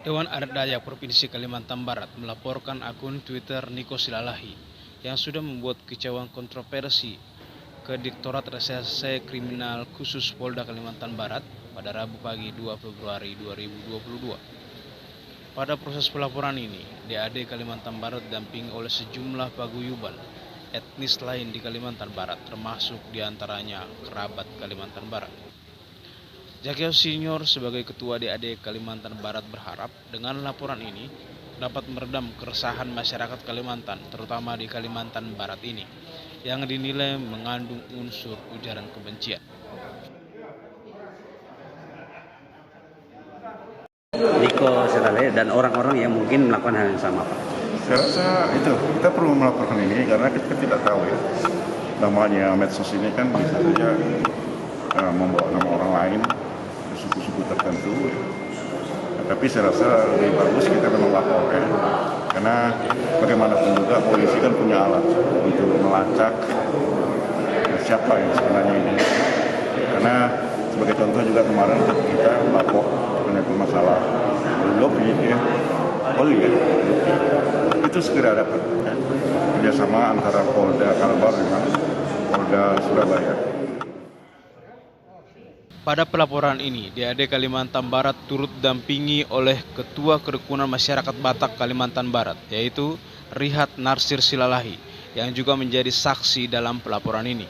Dewan Adat Dayak Provinsi Kalimantan Barat melaporkan akun Twitter Niko Silalahi yang sudah membuat kicauan kontroversi ke Direktorat Reserse Kriminal Khusus Polda Kalimantan Barat pada Rabu pagi 2 Februari 2022. Pada proses pelaporan ini, DAD Kalimantan Barat didampingi oleh sejumlah paguyuban etnis lain di Kalimantan Barat, termasuk diantaranya kerabat Kalimantan Barat. Jakio Senior sebagai Ketua DAD Kalimantan Barat berharap dengan laporan ini dapat meredam keresahan masyarakat Kalimantan, terutama di Kalimantan Barat ini, yang dinilai mengandung unsur ujaran kebencian. Niko Silalahi dan orang-orang yang mungkin melakukan hal yang sama, Pak. Saya rasa itu kita perlu melaporkan ini karena kita tidak tahu ya, namanya medsos ini kan bisa saja membawa nama orang lain, suku-suku tertentu. Ya. Tapi saya rasa lebih bagus kita memang lapor ya, karena bagaimanapun juga polisi kan punya alat untuk melacak siapa yang sebenarnya ini. Karena sebagai contoh juga kemarin kita lapor menyangkut masalah lobby ya, poli ya, itu segera dapat ya, kerjasama antara Polda Kalbar dengan Polda Surabaya. Pada pelaporan ini, DAD Kalimantan Barat turut dampingi oleh Ketua Kerukunan Masyarakat Batak Kalimantan Barat, yaitu Rihat Narsir Silalahi, yang juga menjadi saksi dalam pelaporan ini.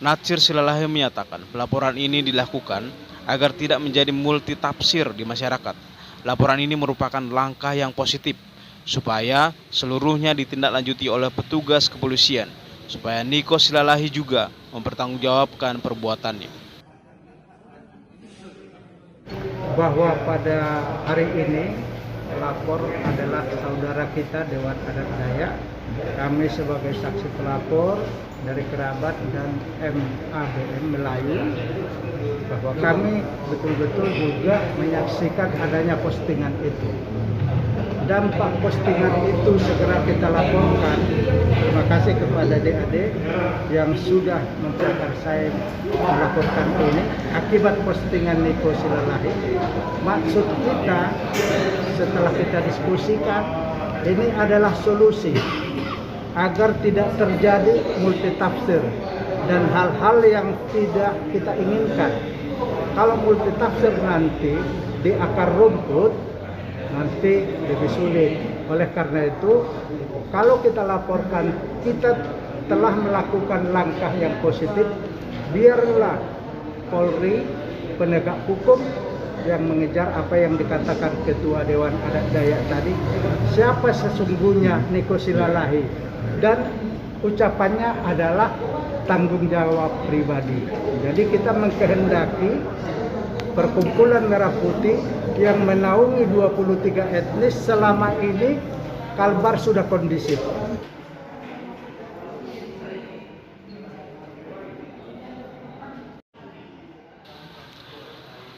Natsir Silalahi menyatakan pelaporan ini dilakukan agar tidak menjadi multitafsir di masyarakat. Laporan ini merupakan langkah yang positif supaya seluruhnya ditindaklanjuti oleh petugas kepolisian, supaya Niko Silalahi juga mempertanggungjawabkan perbuatannya. Bahwa pada hari ini pelapor adalah saudara kita Dewan Adat Dayak. Kami sebagai saksi pelapor dari kerabat dan MABM Melayu, bahwa kami betul-betul juga menyaksikan adanya postingan itu. Dampak postingan itu segera kita laporkan. Terima kasih kepada DAD yang sudah memperkarsai melaporkan ini. Akibat postingan Niko Silalahi, maksud kita setelah kita diskusikan, ini adalah solusi agar tidak terjadi multitafsir dan hal-hal yang tidak kita inginkan. Kalau multitafsir nanti di akar rumput, nanti lebih sulit. Oleh karena itu, kalau kita laporkan kita telah melakukan langkah yang positif, biarlah Polri, penegak hukum yang mengejar apa yang dikatakan Ketua Dewan Adat Dayak tadi, siapa sesungguhnya Niko Silalahi, dan ucapannya adalah tanggung jawab pribadi. Jadi kita mengkehendaki Perkumpulan Merah Putih yang menaungi 23 etnis selama ini Kalbar sudah kondisif.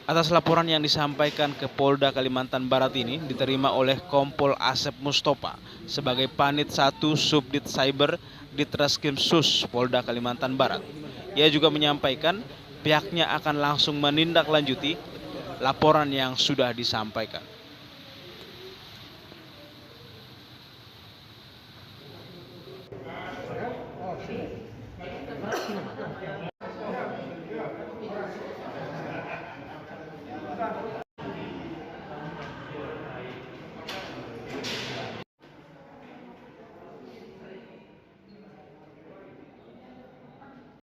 Atas laporan yang disampaikan ke Polda Kalimantan Barat ini diterima oleh Kompol Asep Mustopa sebagai Panit 1 Subdit Cyber Ditreskrim Sus Polda Kalimantan Barat. Ia juga menyampaikan pihaknya akan langsung menindaklanjuti laporan yang sudah disampaikan.